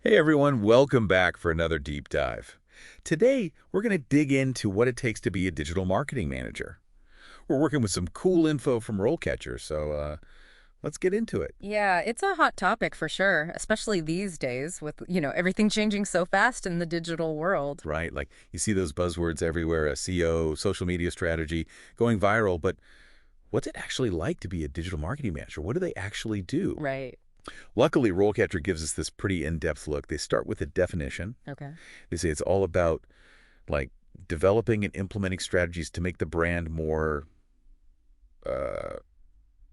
Hey everyone, welcome back for another deep dive. Today, we're going to dig into what it takes to be a digital marketing manager. We're working with some cool info from RoleCatcher, so let's get into it. Yeah, it's a hot topic for sure, especially these days with, everything changing so fast in the digital world. Right? Like you see those buzzwords everywhere, SEO, social media strategy, going viral, but what's it actually like to be a digital marketing manager? What do they actually do? Right. Luckily, RoleCatcher gives us this pretty in-depth look. They start with a definition. Okay. They say it's all about like developing and implementing strategies to make the brand more uh,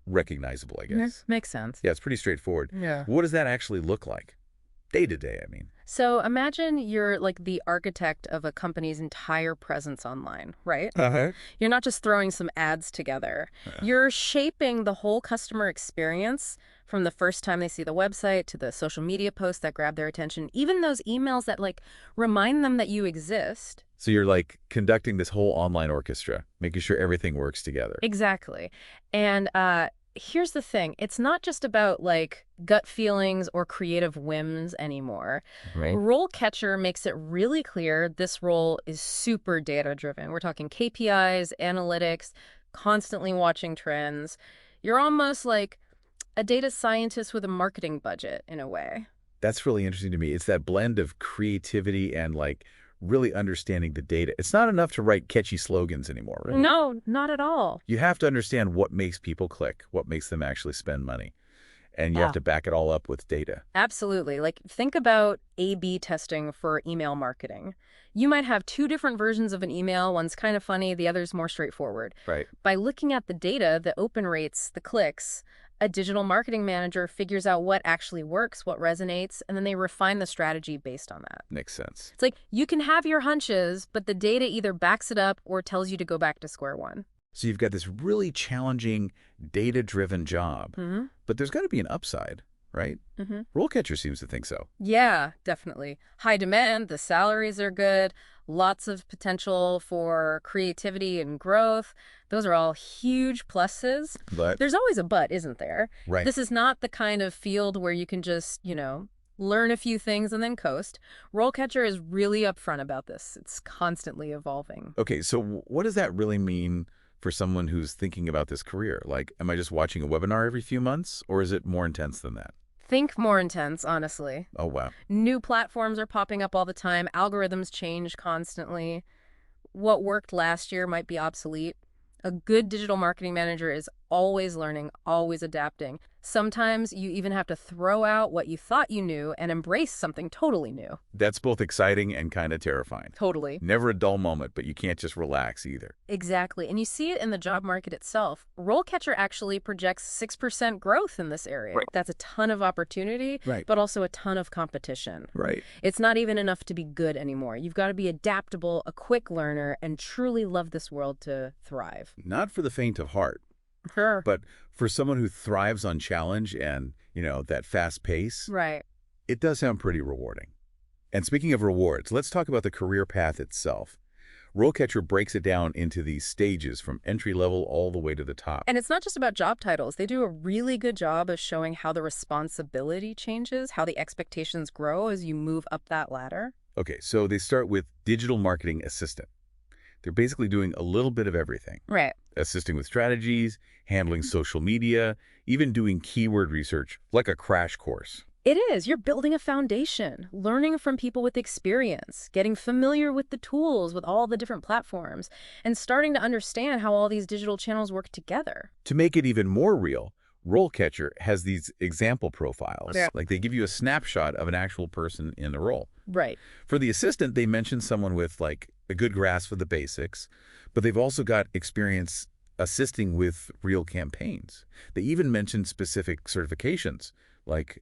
recognizable, I Yeah, guess. makes sense. Yeah, it's pretty straightforward. Yeah. What does that actually look like? Day to day, I mean. So imagine you're like the architect of a company's entire presence online, right? Uh-huh. You're not just throwing some ads together. Uh, You're shaping the whole customer experience from the first time they see the website to the social media posts that grab their attention, even those emails that remind them that you exist. So you're like conducting this whole online orchestra, making sure everything works together. Exactly. And here's the thing. It's not just about gut feelings or creative whims anymore. Right. Role Catcher makes it really clear this role is super data driven. We're talking KPIs, analytics, constantly watching trends. You're almost like a data scientist with a marketing budget in a way. That's really interesting to me. It's that blend of creativity and like really understanding the data. It's not enough to write catchy slogans anymore, right? No, not at all. You have to understand what makes people click, what makes them actually spend money. And you have Yeah. to back it all up with data. Absolutely. Think about A/B testing for email marketing. You might have two different versions of an email. One's kind of funny, the other's more straightforward. Right. By looking at the data, the open rates, the clicks, a digital marketing manager figures out what actually works, what resonates, and then they refine the strategy based on that. Makes sense. It's like you can have your hunches, but the data either backs it up or tells you to go back to square one. So you've got this really challenging data-driven job, Mm-hmm. but there's got to be an upside, right? Mm-hmm. RoleCatcher seems to think so. Yeah, definitely. High demand, the salaries are good, lots of potential for creativity and growth. Those are all huge pluses. But, There's always a but, isn't there? right. This is not the kind of field where you can just, learn a few things and then coast. RoleCatcher is really upfront about this. It's constantly evolving. Okay, so what does that really mean for someone who's thinking about this career? Like, am I just watching a webinar every few months, or is it more intense than that? Think more intense, honestly. Oh, wow. New platforms are popping up all the time. Algorithms change constantly. What worked last year might be obsolete. A good digital marketing manager is always learning, always adapting. Sometimes you even have to throw out what you thought you knew and embrace something totally new. That's both exciting and kind of terrifying. Totally. Never a dull moment, but you can't just relax either. Exactly. And you see it in the job market itself. RoleCatcher actually projects 6% growth in this area. Right. That's a ton of opportunity, Right. but also a ton of competition. Right. It's not even enough to be good anymore. You've got to be adaptable, a quick learner, and truly love this world to thrive. Not for the faint of heart, Sure. but for someone who thrives on challenge and, that fast pace, Right. it does sound pretty rewarding. And speaking of rewards, let's talk about the career path itself. RoleCatcher breaks it down into these stages from entry level all the way to the top. And it's not just about job titles. They do a really good job of showing how the responsibility changes, how the expectations grow as you move up that ladder. Okay, so they start with digital marketing assistant. They're basically doing a little bit of everything. Right. Assisting with strategies, handling social media, even doing keyword research, like a crash course. It is. You're building a foundation, learning from people with experience, getting familiar with the tools, with all the different platforms, and starting to understand how all these digital channels work together. To make it even more real, RoleCatcher has these example profiles. Yeah. Like they give you a snapshot of an actual person in the role. Right. For the assistant, they mention someone with like a good grasp of the basics, but they've also got experience assisting with real campaigns. They even mention specific certifications like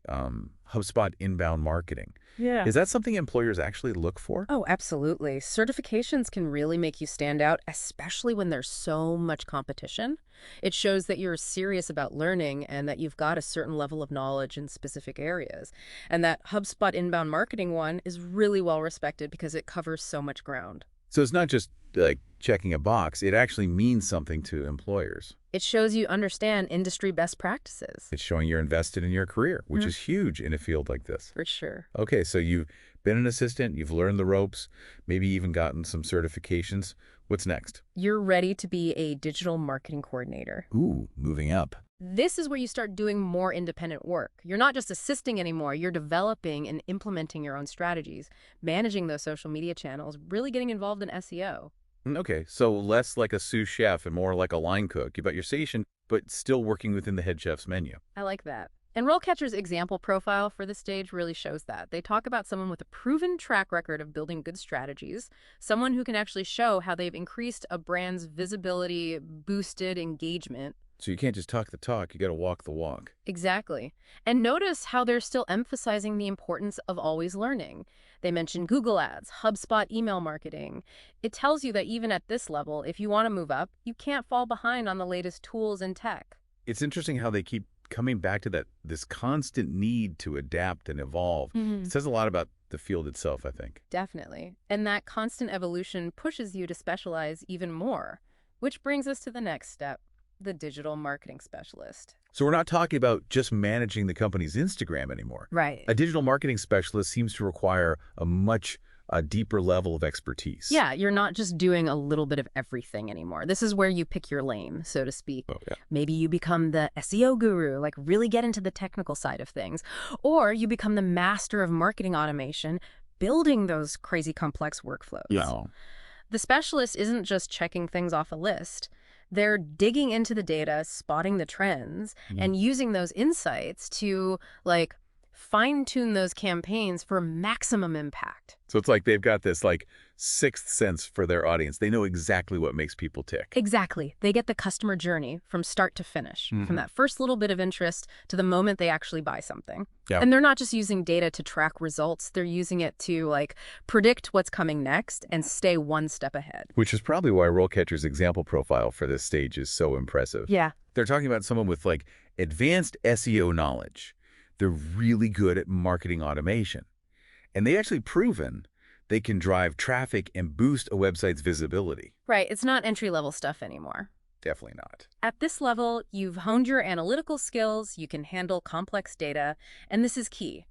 HubSpot inbound marketing. Yeah. Is that something employers actually look for? Oh, absolutely. Certifications can really make you stand out, especially when there's so much competition. It shows that you're serious about learning and that you've got a certain level of knowledge in specific areas. And that HubSpot inbound marketing one is really well respected because it covers so much ground. So it's not just like checking a box. It actually means something to employers. It shows you understand industry best practices. It's showing you're invested in your career, which is huge in a field like this. For sure. Okay, so you've been an assistant, you've learned the ropes, maybe even gotten some certifications. What's next? You're ready to be a digital marketing coordinator. Ooh, moving up. This is where you start doing more independent work. You're not just assisting anymore, you're developing and implementing your own strategies, managing those social media channels, really getting involved in SEO. Okay, so less like a sous chef and more like a line cook. You've got your station, but still working within the head chef's menu. I like that. And RoleCatcher's example profile for this stage really shows that. They talk about someone with a proven track record of building good strategies, someone who can actually show how they've increased a brand's visibility, boosted engagement. So you can't just talk the talk, you got to walk the walk. Exactly. And notice how they're still emphasizing the importance of always learning. They mention Google Ads, HubSpot email marketing. It tells you that even at this level, if you want to move up, you can't fall behind on the latest tools and tech. It's interesting how they keep coming back to this constant need to adapt and evolve. It says a lot about the field itself, I think. Definitely. And that constant evolution pushes you to specialize even more, which brings us to the next step, the digital marketing specialist. So we're not talking about just managing the company's Instagram anymore. Right. A digital marketing specialist seems to require a much deeper level of expertise. Yeah, you're not just doing a little bit of everything anymore. This is where you pick your lane, so to speak. Oh, yeah. Maybe you become the SEO guru, like really get into the technical side of things. Or you become the master of marketing automation, building those crazy complex workflows. Yeah. The specialist isn't just checking things off a list. They're digging into the data, spotting the trends, and using those insights to, like, fine-tune those campaigns for maximum impact. So it's like they've got this, like, sixth sense for their audience. They know exactly what makes people tick. Exactly. They get the customer journey from start to finish, from that first little bit of interest to the moment they actually buy something. Yeah. And they're not just using data to track results. They're using it to, like, predict what's coming next and stay one step ahead. Which is probably why RoleCatcher's example profile for this stage is so impressive. Yeah. They're talking about someone with, like, advanced SEO knowledge. They're really good at marketing automation. And they've actually proven they can drive traffic and boost a website's visibility. Right. It's not entry-level stuff anymore. Definitely not. At this level, you've honed your analytical skills, you can handle complex data, and this is key.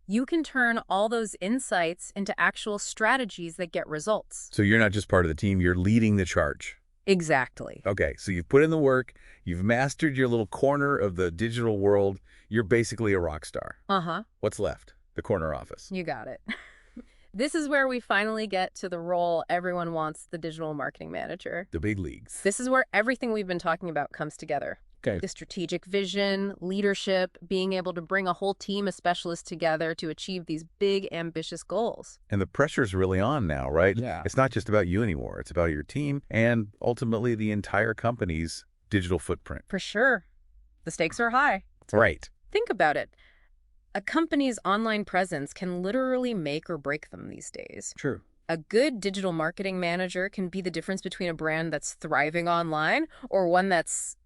You can turn all those insights into actual strategies that get results. So you're not just part of the team, you're leading the charge. Exactly. Okay, so you've put in the work, you've mastered your little corner of the digital world, you're basically a rock star. Uh-huh. What's left? The corner office. You got it. This is where we finally get to the role everyone wants, the digital marketing manager. The big leagues. This is where everything we've been talking about comes together. Okay. The strategic vision, leadership, being able to bring a whole team of specialists together to achieve these big, ambitious goals. And the pressure's really on now, right? Yeah. It's not just about you anymore. It's about your team and ultimately the entire company's digital footprint. For sure. The stakes are high. Right. Think about it. A company's online presence can literally make or break them these days. True. A good digital marketing manager can be the difference between a brand that's thriving online or one that's,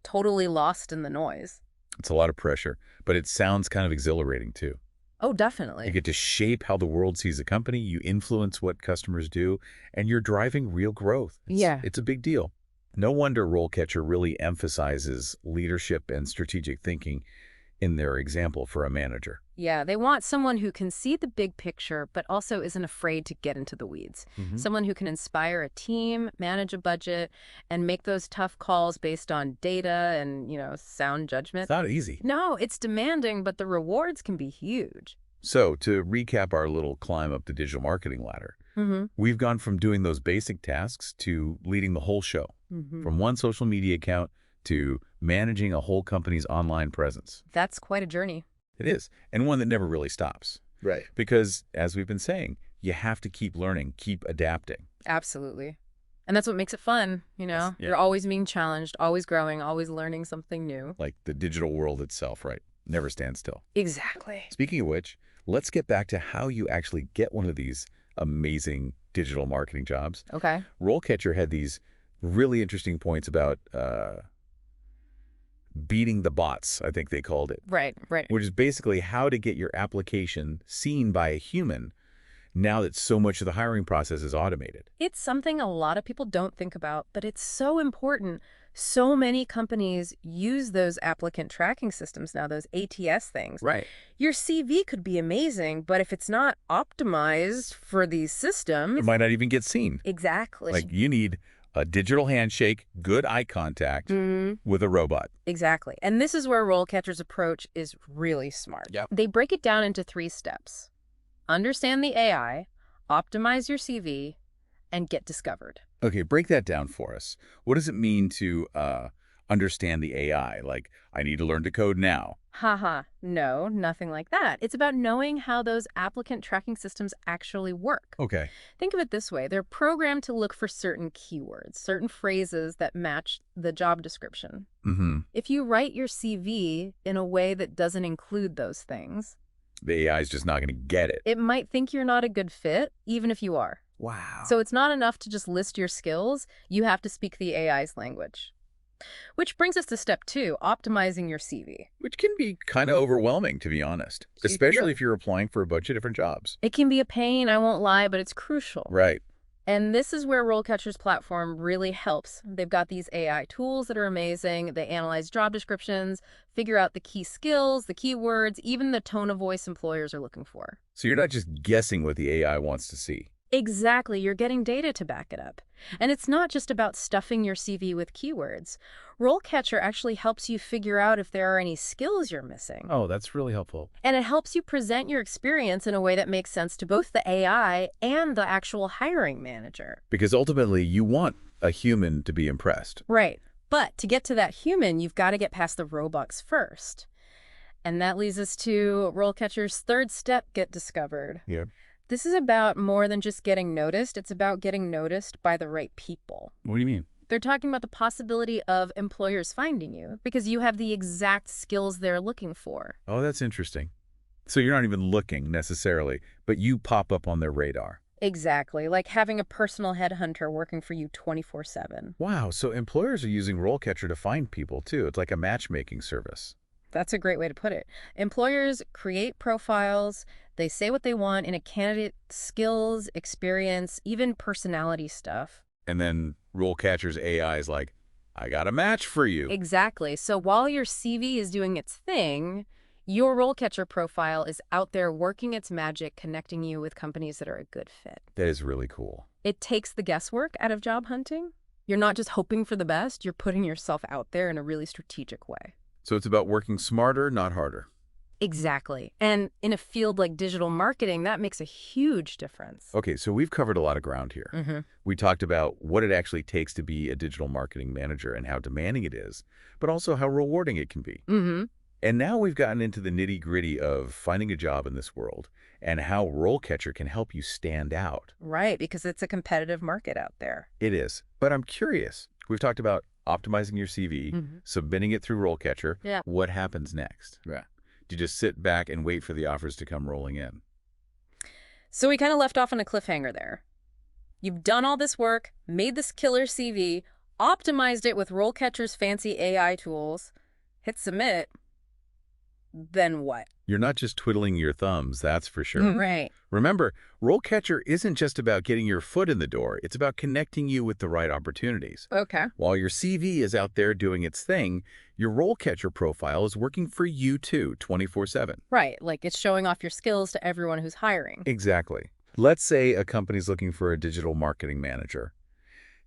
totally lost in the noise. It's a lot of pressure, but it sounds kind of exhilarating too. Oh, definitely. You get to shape how the world sees a company, you influence what customers do, and you're driving real growth. It's a big deal. No wonder RoleCatcher really emphasizes leadership and strategic thinking in their example for a manager. Yeah, they want someone who can see the big picture, but also isn't afraid to get into the weeds. Someone who can inspire a team, manage a budget, and make those tough calls based on data and, sound judgment. It's not easy. No, it's demanding, but the rewards can be huge. So to recap our little climb up the digital marketing ladder, we've gone from doing those basic tasks to leading the whole show, from one social media account to managing a whole company's online presence. That's quite a journey. It is, and one that never really stops. Right. Because, as we've been saying, you have to keep learning, keep adapting. Absolutely. And that's what makes it fun, Yeah. You're always being challenged, always growing, always learning something new. Like the digital world itself, right? Never stand still. Exactly. Speaking of which, let's get back to how you actually get one of these amazing digital marketing jobs. Okay. RoleCatcher had these really interesting points about beating the bots, I think they called it. Right. Which is basically how to get your application seen by a human now that so much of the hiring process is automated. It's something a lot of people don't think about, but it's so important. So many companies use those applicant tracking systems now, those ATS things. Right. Your CV could be amazing, but if it's not optimized for these It systems, might not even get seen. exactly. Like, you need a digital handshake, good eye contact with a robot. Exactly. And this is where RoleCatcher's approach is really smart. Yep. They break it down into 3 steps. Understand the AI, optimize your CV, and get discovered. Okay, break that down for us. What does it mean to understand the AI? Like, I need to learn to code now. Haha, no, nothing like that. It's about knowing how those applicant tracking systems actually work. Okay. Think of it this way. They're programmed to look for certain keywords, certain phrases that match the job description. Mm-hmm. If you write your CV in a way that doesn't include those things, The AI is just not going to get it. it might think you're not a good fit, even if you are. Wow. So it's not enough to just list your skills. You have to speak the AI's language. Which brings us to step 2, optimizing your CV. Which can be kind of overwhelming, to be honest, especially if you're applying for a bunch of different jobs. It can be a pain, I won't lie, but it's crucial. Right. And this is where RoleCatcher's platform really helps. They've got these AI tools that are amazing. They analyze job descriptions, figure out the key skills, the keywords, even the tone of voice employers are looking for. So you're not just guessing what the AI wants to see. Exactly. You're getting data to back it up. And it's not just about stuffing your CV with keywords. RoleCatcher actually helps you figure out if there are any skills you're missing. Oh, that's really helpful. And it helps you present your experience in a way that makes sense to both the AI and the actual hiring manager. Because ultimately, you want a human to be impressed. Right. But to get to that human, you've got to get past the robots first. And that leads us to RoleCatcher's 3rd step, get discovered. Yeah. This is about more than just getting noticed. It's about getting noticed by the right people. What do you mean? They're talking about the possibility of employers finding you because you have the exact skills they're looking for. Oh, that's interesting. So you're not even looking necessarily, but you pop up on their radar. Exactly, like having a personal headhunter working for you 24/7. Wow, so employers are using RoleCatcher to find people, too. It's like a matchmaking service. That's a great way to put it. Employers create profiles. They say what they want in a candidate's skills, experience, even personality stuff. And then RoleCatcher's AI is like, I got a match for you. Exactly. So while your CV is doing its thing, your RoleCatcher profile is out there working its magic, connecting you with companies that are a good fit. That is really cool. It takes the guesswork out of job hunting. You're not just hoping for the best, you're putting yourself out there in a really strategic way. So it's about working smarter, not harder. Exactly. And in a field like digital marketing, that makes a huge difference. Okay, so we've covered a lot of ground here. Mm-hmm. We talked about what it actually takes to be a digital marketing manager and how demanding it is, but also how rewarding it can be. Mm-hmm. And now we've gotten into the nitty-gritty of finding a job in this world and how RoleCatcher can help you stand out. Right, because it's a competitive market out there. It is. But I'm curious. We've talked about optimizing your CV, submitting it through RoleCatcher. Yeah. What happens next? Yeah. Do you just sit back and wait for the offers to come rolling in? So we kind of left off on a cliffhanger there. You've done all this work, made this killer CV, optimized it with RoleCatcher's fancy AI tools, hit submit. Then what? You're not just twiddling your thumbs, that's for sure. Right. Remember, RoleCatcher isn't just about getting your foot in the door. It's about connecting you with the right opportunities. Okay. While your CV is out there doing its thing, your RoleCatcher profile is working for you too, 24/7. Right, like it's showing off your skills to everyone who's hiring. Exactly. Let's say a company's looking for a digital marketing manager.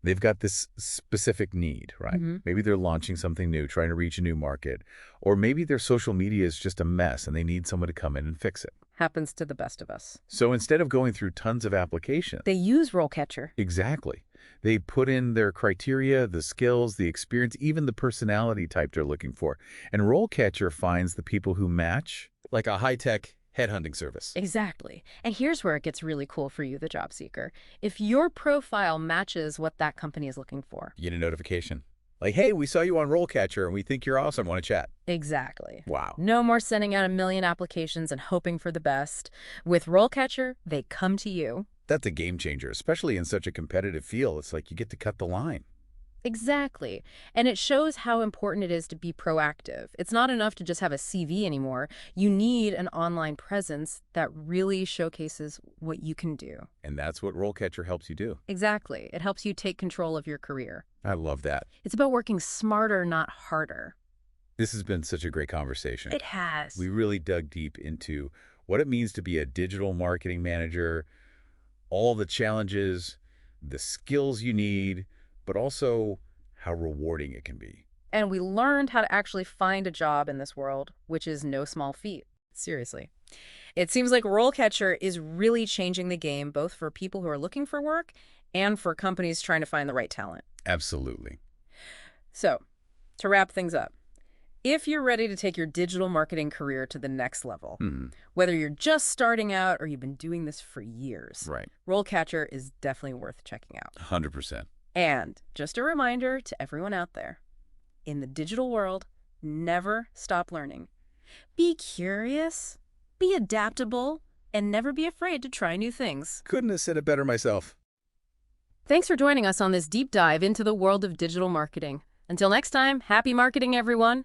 They've got this specific need, right? Maybe they're launching something new, trying to reach a new market. Or maybe their social media is just a mess and they need someone to come in and fix it. Happens to the best of us. So instead of going through tons of applications, They use RoleCatcher. exactly. They put in their criteria, the skills, the experience, even the personality type they're looking for. And RoleCatcher finds the people who match, like a high-tech headhunting service. Exactly. And here's where it gets really cool for you, the job seeker. If your profile matches what that company is looking for. You get a notification. Like, hey, we saw you on RoleCatcher and we think you're awesome. Want to chat? Exactly. Wow. No more sending out a million applications and hoping for the best. With RoleCatcher, they come to you. That's a game changer, especially in such a competitive field. It's like you get to cut the line. Exactly. And it shows how important it is to be proactive. It's not enough to just have a CV anymore. You need an online presence that really showcases what you can do. And that's what RoleCatcher helps you do. Exactly. It helps you take control of your career. I love that. It's about working smarter, not harder. This has been such a great conversation. It has. We really dug deep into what it means to be a digital marketing manager, all the challenges, the skills you need, but also how rewarding it can be. And we learned how to actually find a job in this world, which is no small feat. Seriously. It seems like RoleCatcher is really changing the game, both for people who are looking for work and for companies trying to find the right talent. Absolutely. So, to wrap things up, if you're ready to take your digital marketing career to the next level, whether you're just starting out or you've been doing this for years, Right. RoleCatcher is definitely worth checking out. 100%. And just a reminder to everyone out there, in the digital world, never stop learning. Be curious, be adaptable, and never be afraid to try new things. Couldn't have said it better myself. Thanks for joining us on this deep dive into the world of digital marketing. Until next time, happy marketing, everyone.